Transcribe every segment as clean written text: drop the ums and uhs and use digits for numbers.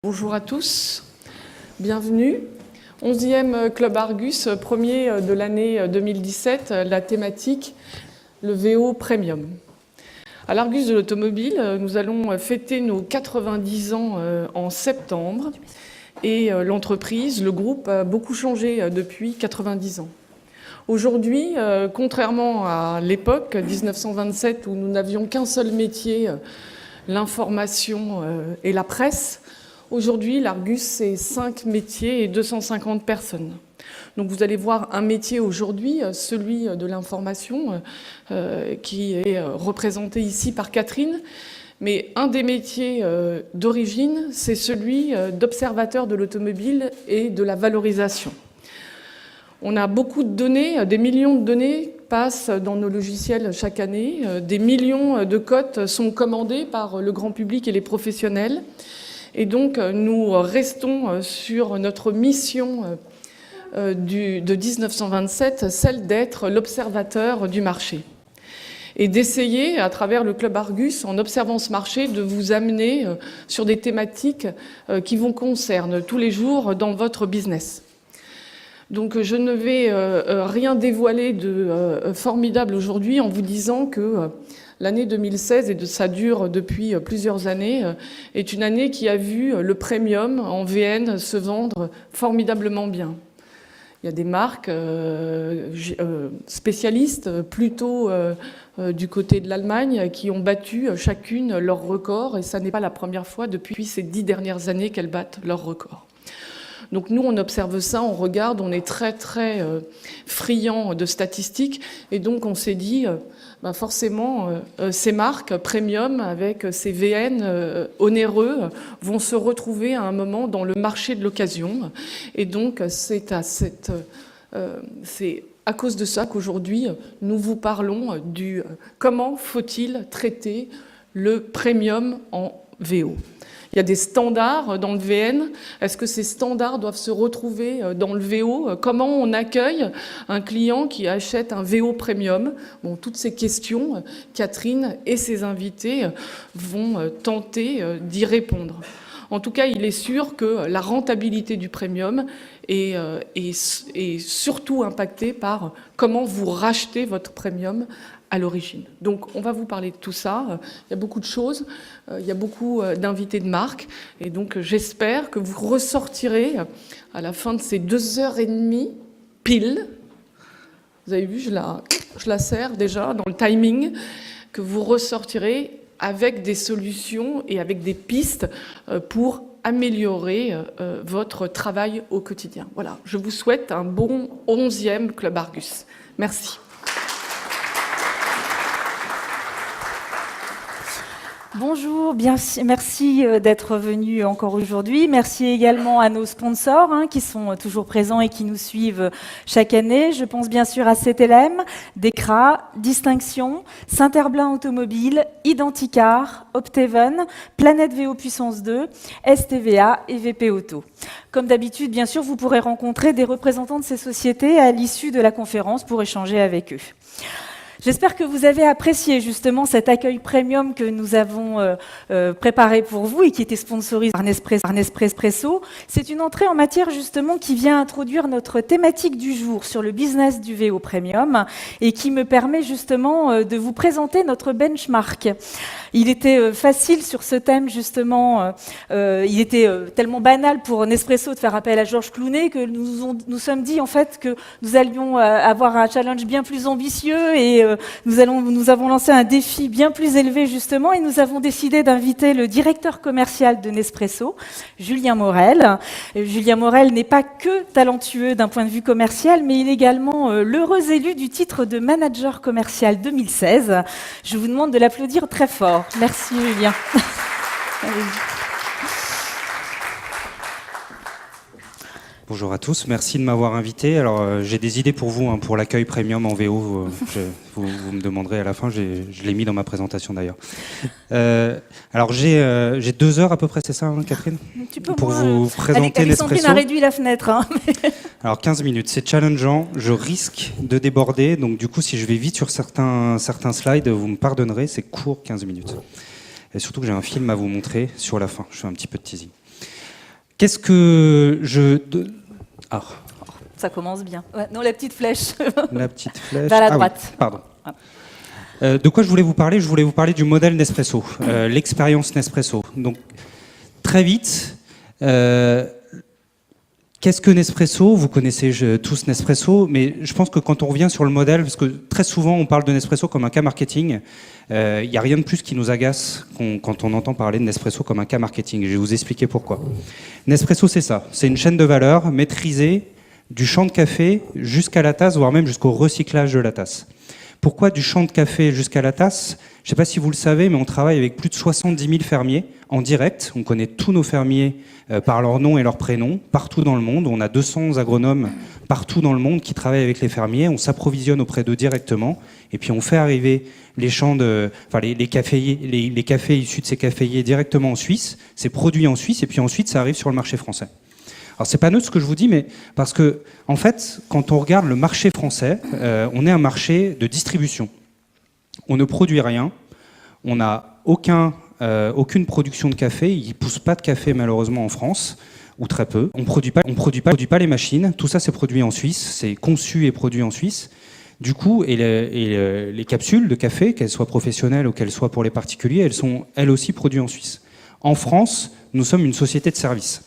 Bonjour à tous, bienvenue. 11e Club Argus, premier de l'année 2017, la thématique, le VO Premium. À l'Argus de l'automobile, nous allons fêter nos 90 ans en septembre et l'entreprise, le groupe a beaucoup changé depuis 90 ans. Aujourd'hui, contrairement à l'époque 1927 où nous n'avions qu'un seul métier, l'information et la presse, aujourd'hui, l'Argus, c'est 5 métiers et 250 personnes. Donc vous allez voir un métier aujourd'hui, celui de l'information, qui est représenté ici par Catherine. Mais un des métiers d'origine, c'est celui d'observateur de l'automobile et de la valorisation. On a beaucoup de données, des millions de données passent dans nos logiciels chaque année. Des millions de cotes sont commandées par le grand public et les professionnels. Et donc, nous restons sur notre mission de 1927, celle d'être l'observateur du marché. Et d'essayer, à travers le Club Argus, en observant ce marché, de vous amener sur des thématiques qui vous concernent tous les jours dans votre business. Donc, je ne vais rien dévoiler de formidable aujourd'hui en vous disant que l'année 2016, et ça dure depuis plusieurs années, est une année qui a vu le premium en VN se vendre formidablement bien. Il y a des marques spécialistes, plutôt du côté de l'Allemagne, qui ont battu chacune leur record, et ça n'est pas la première fois depuis ces 10 dernières années qu'elles battent leur record. Donc nous, on observe ça, on regarde, on est très très friand de statistiques, et donc on s'est dit, forcément, ces marques premium avec ces VN onéreux vont se retrouver à un moment dans le marché de l'occasion. Et donc c'est à cause de ça qu'aujourd'hui nous vous parlons du comment faut-il traiter le premium en VO. Il y a des standards dans le VN. Est-ce que ces standards doivent se retrouver dans le VO? Comment on accueille un client qui achète un VO premium? Bon, toutes ces questions, Catherine et ses invités vont tenter d'y répondre. En tout cas, il est sûr que la rentabilité du premium est surtout impactée par comment vous rachetez votre premium à l'origine. Donc on va vous parler de tout ça. Il y a beaucoup de choses, il y a beaucoup d'invités de marque, et donc j'espère que vous ressortirez à la fin de ces 2h30 pile. Vous avez vu, je la serre déjà dans le timing, que vous ressortirez avec des solutions et avec des pistes pour améliorer votre travail au quotidien. Voilà, je vous souhaite un bon 11e Club Argus. Merci. Bonjour, merci d'être venus encore aujourd'hui. Merci également à nos sponsors qui sont toujours présents et qui nous suivent chaque année. Je pense bien sûr à CTLM, Decra, Distinction, Saint-Herblain Automobile, Identicar, Opteven, Planète VO Puissance 2, STVA et VP Auto. Comme d'habitude, bien sûr, vous pourrez rencontrer des représentants de ces sociétés à l'issue de la conférence pour échanger avec eux. J'espère que vous avez apprécié justement cet accueil premium que nous avons préparé pour vous et qui était sponsorisé par Nespresso. C'est une entrée en matière justement qui vient introduire notre thématique du jour sur le business du VO Premium et qui me permet justement de vous présenter notre benchmark. Il était facile sur ce thème justement, il était tellement banal pour Nespresso de faire appel à Georges Clooney que nous sommes dit en fait que nous allions avoir un challenge bien plus ambitieux et nous avons lancé un défi bien plus élevé justement et nous avons décidé d'inviter le directeur commercial de Nespresso, Julien Morel. Julien Morel n'est pas que talentueux d'un point de vue commercial, mais il est également l'heureux élu du titre de manager commercial 2016. Je vous demande de l'applaudir très fort. Merci Julien. Bonjour à tous, merci de m'avoir invité. Alors j'ai des idées pour vous, pour l'accueil premium en VO. Vous me demanderez à la fin, je l'ai mis dans ma présentation d'ailleurs. Alors j'ai 2 heures à peu près, c'est ça Catherine? Pour vous présenter Nespresso. Sandrine a réduit la fenêtre. Alors 15 minutes, c'est challengeant, je risque de déborder. Donc du coup, si je vais vite sur certains slides, vous me pardonnerez, c'est court 15 minutes. Et surtout que j'ai un film à vous montrer sur la fin, je fais un petit peu de teasing. Qu'est-ce que je... Ah, Ça commence bien. Ouais, non, la petite flèche. la petite flèche. Vers la Ah oui, droite. pardon. De quoi je voulais vous parler? Je voulais vous parler du modèle Nespresso, l'expérience Nespresso. Donc, très vite, qu'est-ce que Nespresso? Vous connaissez tous Nespresso, mais je pense que quand on revient sur le modèle, parce que très souvent on parle de Nespresso comme un cas marketing, il n'y a rien de plus qui nous agace quand on entend parler de Nespresso comme un cas marketing. Je vais vous expliquer pourquoi. Nespresso, c'est ça. C'est une chaîne de valeur maîtrisée du champ de café jusqu'à la tasse, voire même jusqu'au recyclage de la tasse. Pourquoi du champ de café jusqu'à la tasse? Je ne sais pas si vous le savez, mais on travaille avec plus de 70 000 fermiers en direct. On connaît tous nos fermiers par leur nom et leur prénom, partout dans le monde. On a 200 agronomes partout dans le monde qui travaillent avec les fermiers. On s'approvisionne auprès d'eux directement. Et puis on fait arriver les champs les cafés issus de ces caféiers directement en Suisse. C'est produit en Suisse et puis ensuite ça arrive sur le marché français. Alors c'est pas neutre ce que je vous dis, mais parce que en fait, quand on regarde le marché français, on est un marché de distribution. On ne produit rien, on n'a aucune production de café, il ne pousse pas de café malheureusement en France, ou très peu. On produit pas les machines, tout ça c'est produit en Suisse, c'est conçu et produit en Suisse. Du coup, les capsules de café, qu'elles soient professionnelles ou qu'elles soient pour les particuliers, elles sont elles aussi produites en Suisse. En France, nous sommes une société de service.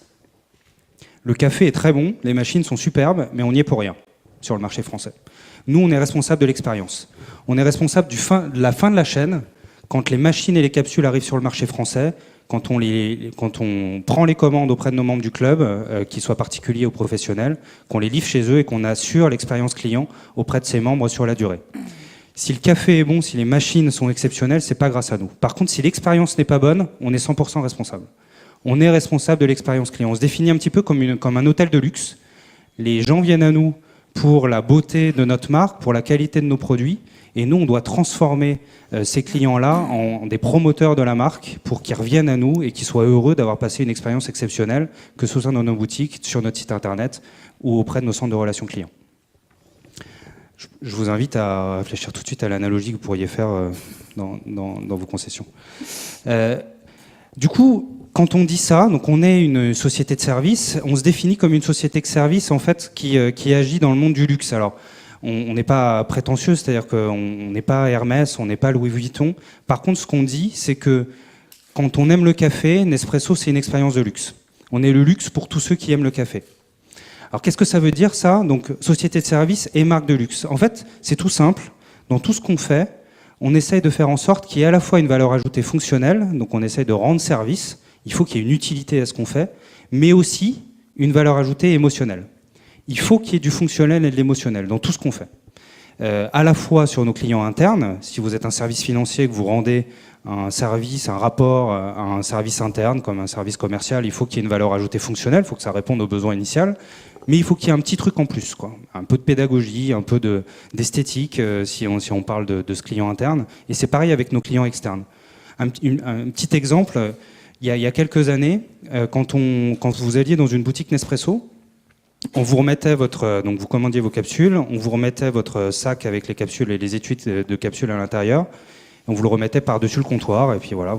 Le café est très bon, les machines sont superbes, mais on n'y est pour rien sur le marché français. Nous, on est responsable de l'expérience. On est responsable de la fin de la chaîne, quand les machines et les capsules arrivent sur le marché français, quand on prend les commandes auprès de nos membres du club, qu'ils soient particuliers ou professionnels, qu'on les livre chez eux et qu'on assure l'expérience client auprès de ses membres sur la durée. Si le café est bon, si les machines sont exceptionnelles, c'est pas grâce à nous. Par contre, si l'expérience n'est pas bonne, on est 100% responsable. On est responsable de l'expérience client. On se définit un petit peu comme un hôtel de luxe. Les gens viennent à nous pour la beauté de notre marque, pour la qualité de nos produits. Et nous, on doit transformer ces clients-là en des promoteurs de la marque pour qu'ils reviennent à nous et qu'ils soient heureux d'avoir passé une expérience exceptionnelle, que ce soit dans nos boutiques, sur notre site internet ou auprès de nos centres de relations clients. Je vous invite à réfléchir tout de suite à l'analogie que vous pourriez faire dans vos concessions. Du coup, quand on dit ça, donc on est une société de service, on se définit comme une société de service en fait qui agit dans le monde du luxe. Alors, on n'est pas prétentieux, c'est-à-dire qu'on n'est pas Hermès, on n'est pas Louis Vuitton. Par contre, ce qu'on dit, c'est que quand on aime le café, Nespresso, c'est une expérience de luxe. On est le luxe pour tous ceux qui aiment le café. Alors, qu'est-ce que ça veut dire, ça? Donc, société de service et marque de luxe. En fait, c'est tout simple. Dans tout ce qu'on fait, on essaye de faire en sorte qu'il y ait à la fois une valeur ajoutée fonctionnelle, donc on essaye de rendre service, il faut qu'il y ait une utilité à ce qu'on fait, mais aussi une valeur ajoutée émotionnelle. Il faut qu'il y ait du fonctionnel et de l'émotionnel dans tout ce qu'on fait. À la fois sur nos clients internes, si vous êtes un service financier, que vous rendez un service, un rapport à un service interne, comme un service commercial, il faut qu'il y ait une valeur ajoutée fonctionnelle, il faut que ça réponde aux besoins initiaux, mais il faut qu'il y ait un petit truc en plus, quoi. Un peu de pédagogie, un peu d'esthétique, si on parle de ce client interne. Et c'est pareil avec nos clients externes. Un petit exemple, il y a quelques années, quand vous alliez dans une boutique Nespresso, on vous remettait donc vous commandiez vos capsules, on vous remettait votre sac avec les capsules et les étuis de capsules à l'intérieur, on vous le remettait par-dessus le comptoir, et puis voilà,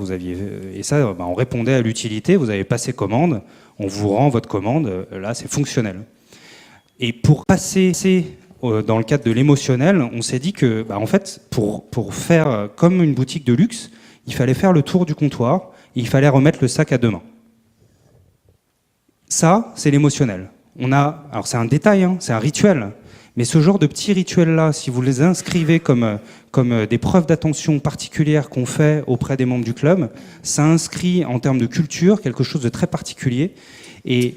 et ça, on répondait à l'utilité, vous avez passé commande, on vous rend votre commande, là c'est fonctionnel. Et pour passer dans le cadre de l'émotionnel, on s'est dit que, en fait, pour faire comme une boutique de luxe, il fallait faire le tour du comptoir, et il fallait remettre le sac à deux mains. Ça, c'est l'émotionnel. Alors c'est un détail, hein, c'est un rituel, mais ce genre de petits rituels-là, si vous les inscrivez comme des preuves d'attention particulières qu'on fait auprès des membres du club, ça inscrit en termes de culture quelque chose de très particulier. Et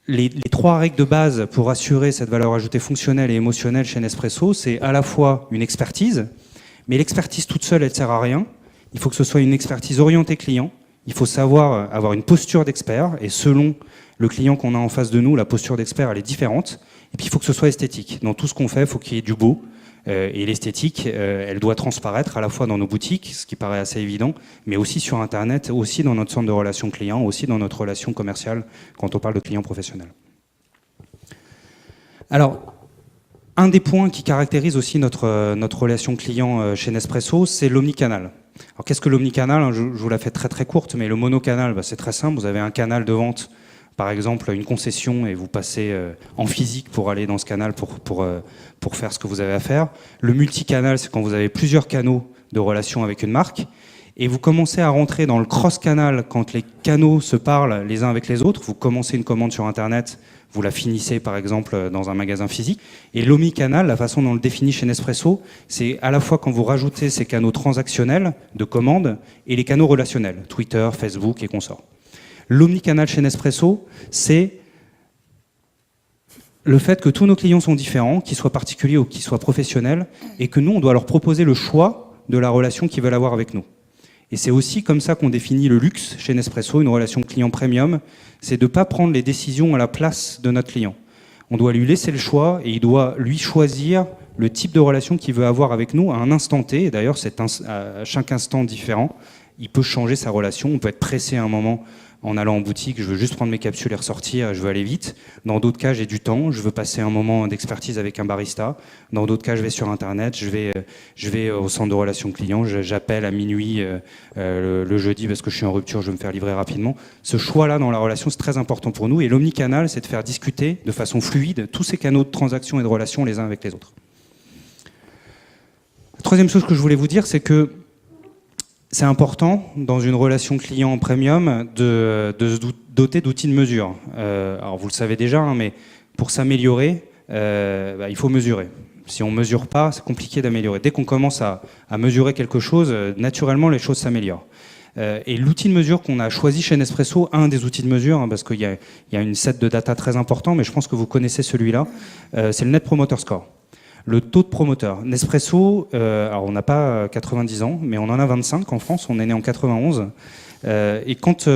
les trois règles de base pour assurer cette valeur ajoutée fonctionnelle et émotionnelle chez Nespresso, c'est à la fois une expertise, mais l'expertise toute seule, elle ne sert à rien. Il faut que ce soit une expertise orientée client. Il faut savoir avoir une posture d'expert, et selon le client qu'on a en face de nous, la posture d'expert, elle est différente. Et puis, il faut que ce soit esthétique. Dans tout ce qu'on fait, il faut qu'il y ait du beau. Et l'esthétique, elle doit transparaître à la fois dans nos boutiques, ce qui paraît assez évident, mais aussi sur Internet, aussi dans notre centre de relations clients, aussi dans notre relation commerciale, quand on parle de clients professionnels. Alors, un des points qui caractérise aussi notre relation client chez Nespresso, c'est l'omnicanal. Alors, qu'est-ce que l'omnicanal? Je vous la fais très très courte, mais le monocanal, c'est très simple. Vous avez un canal de vente par exemple une concession et vous passez en physique pour aller dans ce canal pour faire ce que vous avez à faire. Le multicanal, c'est quand vous avez plusieurs canaux de relation avec une marque. Et vous commencez à rentrer dans le cross-canal quand les canaux se parlent les uns avec les autres. Vous commencez une commande sur Internet, vous la finissez par exemple dans un magasin physique. Et l'omnicanal, la façon dont on le définit chez Nespresso, c'est à la fois quand vous rajoutez ces canaux transactionnels de commande et les canaux relationnels, Twitter, Facebook et consorts. L'omnicanal chez Nespresso, c'est le fait que tous nos clients sont différents, qu'ils soient particuliers ou qu'ils soient professionnels, et que nous, on doit leur proposer le choix de la relation qu'ils veulent avoir avec nous. Et c'est aussi comme ça qu'on définit le luxe chez Nespresso, une relation client premium, c'est de ne pas prendre les décisions à la place de notre client. On doit lui laisser le choix et il doit lui choisir le type de relation qu'il veut avoir avec nous à un instant T. Et d'ailleurs, c'est à chaque instant différent. Il peut changer sa relation. On peut être pressé à un moment en allant en boutique, je veux juste prendre mes capsules et ressortir, je veux aller vite. Dans d'autres cas, j'ai du temps, je veux passer un moment d'expertise avec un barista. Dans d'autres cas, je vais sur Internet, je vais au centre de relations clients, j'appelle à minuit le jeudi parce que je suis en rupture, je veux me faire livrer rapidement. Ce choix-là dans la relation, c'est très important pour nous. Et l'omnicanal, c'est de faire discuter de façon fluide tous ces canaux de transaction et de relation les uns avec les autres. La troisième chose que je voulais vous dire, c'est que c'est important, dans une relation client premium, de se doter d'outils de mesure. Alors vous le savez déjà, hein, mais pour s'améliorer, il faut mesurer. Si on ne mesure pas, c'est compliqué d'améliorer. Dès qu'on commence à mesurer quelque chose, naturellement, les choses s'améliorent. Et l'outil de mesure qu'on a choisi chez Nespresso, un des outils de mesure, hein, parce qu'il y a une set de data très important, mais je pense que vous connaissez celui-là, c'est le Net Promoter Score. Le taux de promoteur. Nespresso, alors on n'a pas 90 ans, mais on en a 25 en France, on est né en 91. Et quand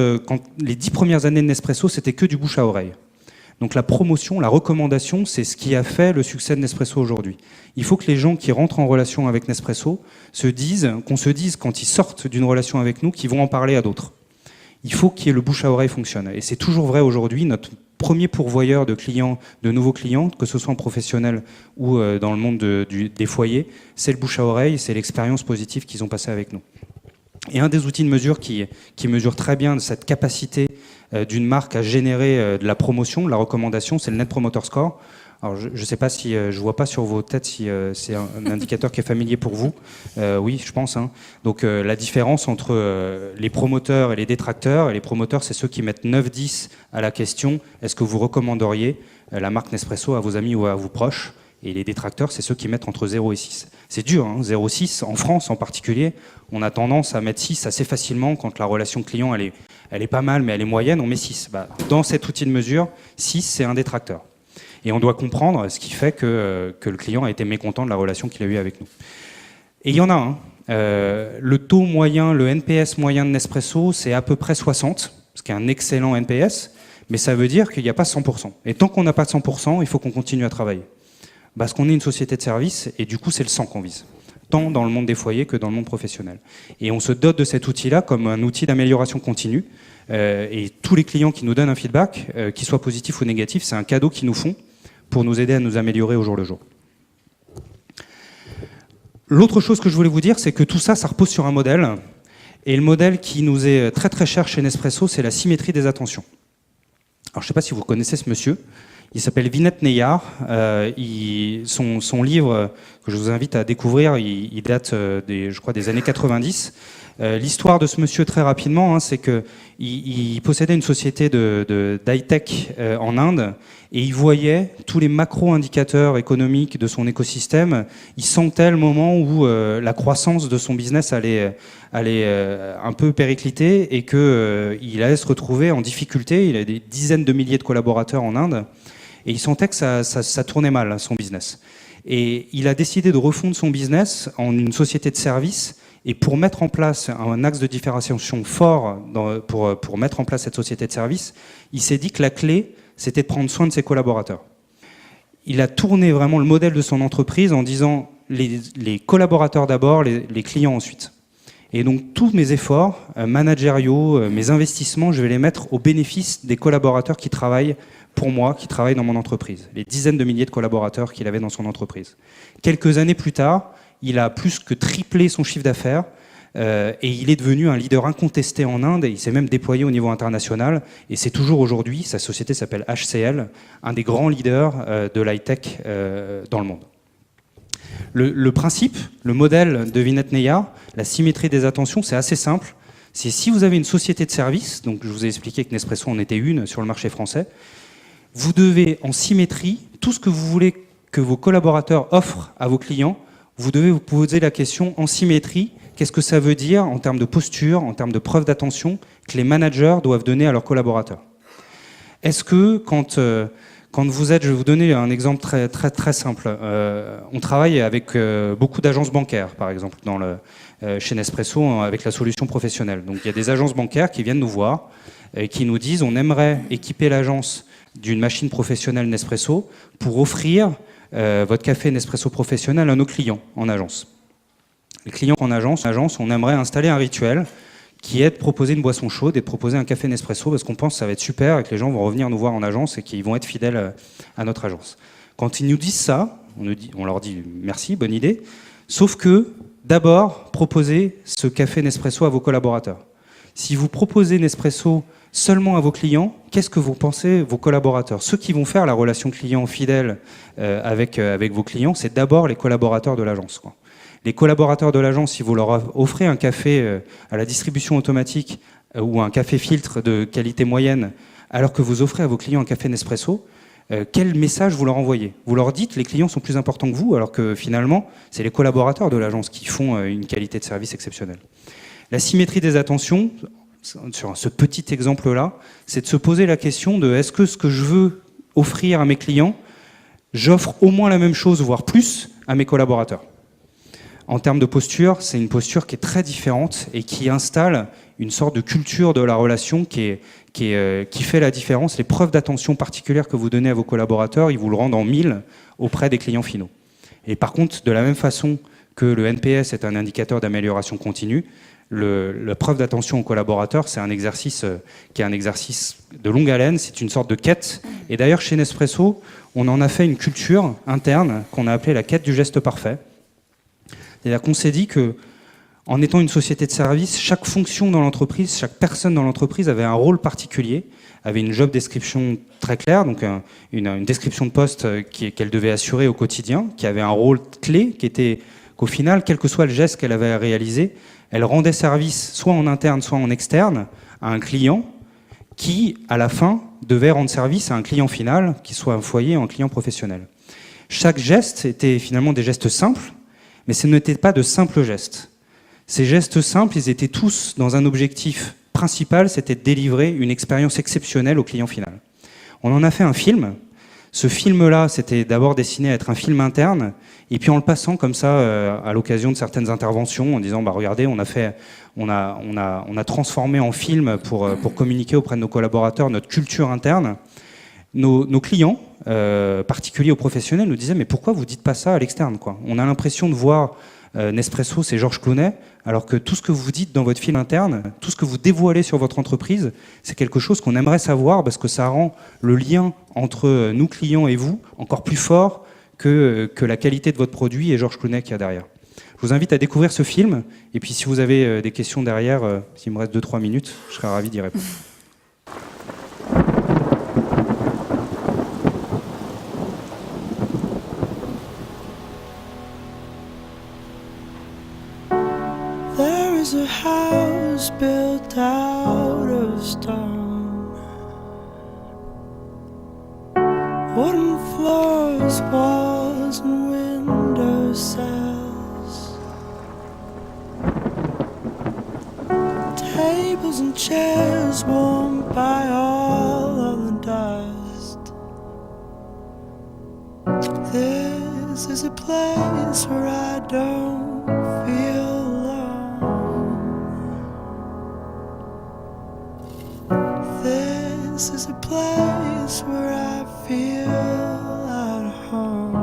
les 10 premières années de Nespresso, c'était que du bouche à oreille. Donc la promotion, la recommandation, c'est ce qui a fait le succès de Nespresso aujourd'hui. Il faut que les gens qui rentrent en relation avec Nespresso qu'on se dise quand ils sortent d'une relation avec nous qu'ils vont en parler à d'autres. Il faut que le bouche à oreille fonctionne. Et c'est toujours vrai aujourd'hui, notre premier pourvoyeur de clients, de nouveaux clients, que ce soit en professionnel ou dans le monde des foyers, c'est le bouche à oreille, c'est l'expérience positive qu'ils ont passée avec nous. Et un des outils de mesure qui mesure très bien cette capacité d'une marque à générer de la promotion, de la recommandation, c'est le Net Promoter Score. Alors je ne sais pas si, je vois pas sur vos têtes si c'est un indicateur qui est familier pour vous. Oui, je pense. Hein. Donc la différence entre les promoteurs et les détracteurs. Et les promoteurs, c'est ceux qui mettent 9-10 à la question « Est-ce que vous recommanderiez la marque Nespresso à vos amis ou à vos proches ?» Et les détracteurs, c'est ceux qui mettent entre 0 et 6. C'est dur, hein, 0,6 en France en particulier. On a tendance à mettre 6 assez facilement quand la relation client elle est pas mal, mais elle est moyenne, on met 6. Dans cet outil de mesure, 6, c'est un détracteur. Et on doit comprendre ce qui fait que le client a été mécontent de la relation qu'il a eue avec nous. Et il y en a un. Le taux moyen, le NPS moyen de Nespresso, c'est à peu près 60, ce qui est un excellent NPS, mais ça veut dire qu'il n'y a pas 100%. Et tant qu'on n'a pas 100%, il faut qu'on continue à travailler. Parce qu'on est une société de service, et du coup, c'est le 100 qu'on vise, tant dans le monde des foyers que dans le monde professionnel. Et on se dote de cet outil-là comme un outil d'amélioration continue. Et tous les clients qui nous donnent un feedback, qu'il soit positif ou négatif, c'est un cadeau qu'ils nous font pour nous aider à nous améliorer au jour le jour. L'autre chose que je voulais vous dire, c'est que tout ça, ça repose sur un modèle. Et le modèle qui nous est très très cher chez Nespresso, c'est la symétrie des attentions. Alors je ne sais pas si vous connaissez ce monsieur. Il s'appelle Vinay Nayar. Son livre, que je vous invite à découvrir, il date je crois des années 90. L'histoire de ce monsieur, très rapidement, hein, c'est qu'il possédait une société d'high-tech en Inde et il voyait tous les macro-indicateurs économiques de son écosystème. Il sentait le moment où la croissance de son business allait un peu péricliter et qu'il allait se retrouver en difficulté. Il a des dizaines de milliers de collaborateurs en Inde et il sentait que ça tournait mal, son business. Et il a décidé de refondre son business en une société de services. Et pour mettre en place un axe de différenciation fort pour mettre en place cette société de service, il s'est dit que la clé, c'était de prendre soin de ses collaborateurs. Il a tourné vraiment le modèle de son entreprise en disant les collaborateurs d'abord, les clients ensuite. Et donc tous mes efforts managériaux, mes investissements, je vais les mettre au bénéfice des collaborateurs qui travaillent pour moi, qui travaillent dans mon entreprise. Les dizaines de milliers de collaborateurs qu'il avait dans son entreprise. Quelques années plus tard, il a plus que triplé son chiffre d'affaires. et il est devenu un leader incontesté en Inde, et il s'est même déployé au niveau international, et c'est toujours aujourd'hui, sa société s'appelle HCL, un des grands leaders de l'high-tech dans le monde. Le principe, le modèle de Vinat-Neya, la symétrie des attentions, c'est assez simple. C'est si vous avez une société de service, donc je vous ai expliqué que Nespresso en était une sur le marché français, vous devez en symétrie, tout ce que vous voulez que vos collaborateurs offrent à vos clients, vous devez vous poser la question en symétrie, qu'est-ce que ça veut dire en termes de posture, en termes de preuve d'attention que les managers doivent donner à leurs collaborateurs. Est-ce que quand vous êtes, je vais vous donner un exemple très simple. On travaille avec beaucoup d'agences bancaires, par exemple, chez Nespresso, avec la solution professionnelle. Donc il y a des agences bancaires qui viennent nous voir et qui nous disent on aimerait équiper l'agence d'une machine professionnelle Nespresso pour offrir votre café Nespresso professionnel à nos clients en agence. Les clients en agence, on aimerait installer un rituel qui est de proposer une boisson chaude et de proposer un café Nespresso parce qu'on pense que ça va être super et que les gens vont revenir nous voir en agence et qu'ils vont être fidèles à notre agence. Quand ils nous disent ça, on leur dit merci, bonne idée, sauf que d'abord, proposez ce café Nespresso à vos collaborateurs. Si vous proposez Nespresso seulement à vos clients, qu'est-ce que vous pensez vos collaborateurs? Ceux qui vont faire la relation client fidèle avec vos clients, c'est d'abord les collaborateurs de l'agence, quoi. Les collaborateurs de l'agence, si vous leur offrez un café à la distribution automatique ou un café filtre de qualité moyenne, alors que vous offrez à vos clients un café Nespresso, quel message vous leur envoyez? Vous leur dites les clients sont plus importants que vous, alors que finalement, c'est les collaborateurs de l'agence qui font une qualité de service exceptionnelle. La symétrie des attentions, sur ce petit exemple-là, c'est de se poser la question de est-ce que ce que je veux offrir à mes clients, j'offre au moins la même chose, voire plus, à mes collaborateurs. En termes de posture, c'est une posture qui est très différente et qui installe une sorte de culture de la relation qui fait la différence. Les preuves d'attention particulières que vous donnez à vos collaborateurs, ils vous le rendent en 1000 auprès des clients finaux. Et par contre, de la même façon que le NPS est un indicateur d'amélioration continue, la preuve d'attention aux collaborateurs, c'est un exercice qui est un exercice de longue haleine, c'est une sorte de quête. Et d'ailleurs, chez Nespresso, on en a fait une culture interne qu'on a appelée la quête du geste parfait. C'est-à-dire qu'on s'est dit que, en étant une société de service, chaque fonction dans l'entreprise, chaque personne dans l'entreprise avait un rôle particulier, avait une job description très claire, donc une description de poste qu'elle devait assurer au quotidien, qui avait un rôle clé, qui était qu'au final, quel que soit le geste qu'elle avait à réaliser, elle rendait service soit en interne, soit en externe à un client qui, à la fin, devait rendre service à un client final, qui soit un foyer ou un client professionnel. Chaque geste était finalement des gestes simples, mais ce n'étaient pas de simples gestes. Ces gestes simples, ils étaient tous dans un objectif principal, c'était de délivrer une expérience exceptionnelle au client final. On en a fait un film. Ce film-là, c'était d'abord destiné à être un film interne, et puis en le passant comme ça, à l'occasion de certaines interventions, en disant, bah regardez, on a transformé en film pour communiquer auprès de nos collaborateurs notre culture interne. Nos clients, particuliers ou professionnels, nous disaient mais pourquoi vous dites pas ça à l'externe, quoi? On a l'impression de voir Nespresso, c'est Georges Clooney, alors que tout ce que vous dites dans votre film interne, tout ce que vous dévoilez sur votre entreprise, c'est quelque chose qu'on aimerait savoir parce que ça rend le lien entre nous clients et vous encore plus fort que la qualité de votre produit et Georges Clooney qu'il y a derrière. Je vous invite à découvrir ce film et puis si vous avez des questions derrière, s'il me reste 2-3 minutes, je serai ravi d'y répondre. There's a house built out of stone, wooden floors, walls and window sills, tables and chairs warmed by all of the dust. This is a place where I don't feel this is a place where I feel at home.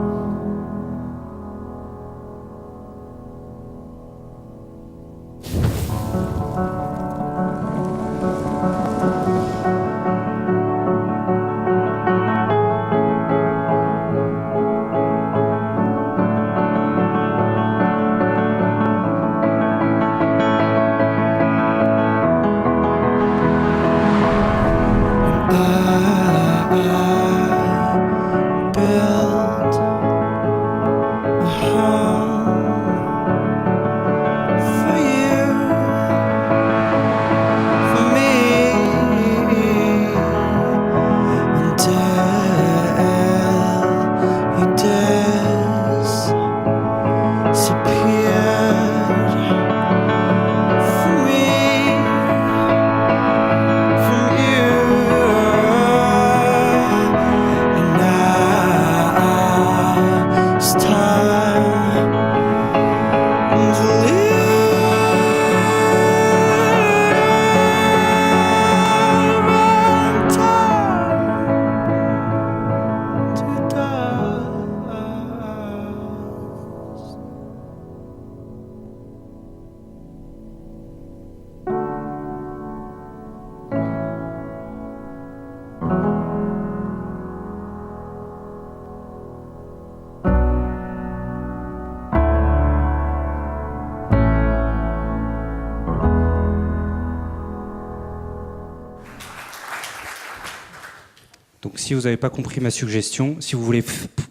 Donc si vous n'avez pas compris ma suggestion, si vous voulez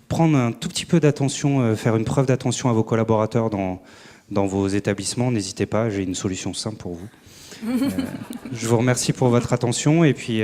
prendre un tout petit peu d'attention, faire une preuve d'attention à vos collaborateurs dans vos établissements, n'hésitez pas, j'ai une solution simple pour vous. Je vous remercie pour votre attention et puis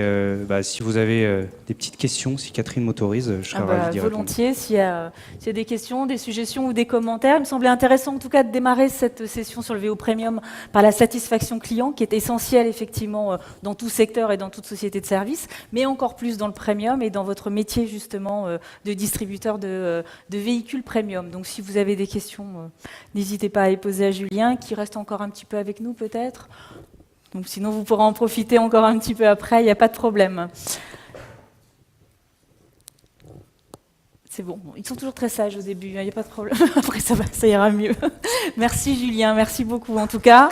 si vous avez des petites questions, si Catherine m'autorise, je serai ravi d'y répondre. Volontiers, s'il y a des questions, des suggestions ou des commentaires. Il me semblait intéressant en tout cas de démarrer cette session sur le VO Premium par la satisfaction client qui est essentielle effectivement dans tout secteur et dans toute société de service, mais encore plus dans le Premium et dans votre métier justement de distributeur de véhicules Premium. Donc si vous avez des questions, n'hésitez pas à les poser à Julien qui reste encore un petit peu avec nous peut-être. Donc sinon, vous pourrez en profiter encore un petit peu après, il n'y a pas de problème. C'est bon, ils sont toujours très sages au début, il n'y a pas de problème. Après, ça ira mieux. Merci Julien, merci beaucoup en tout cas.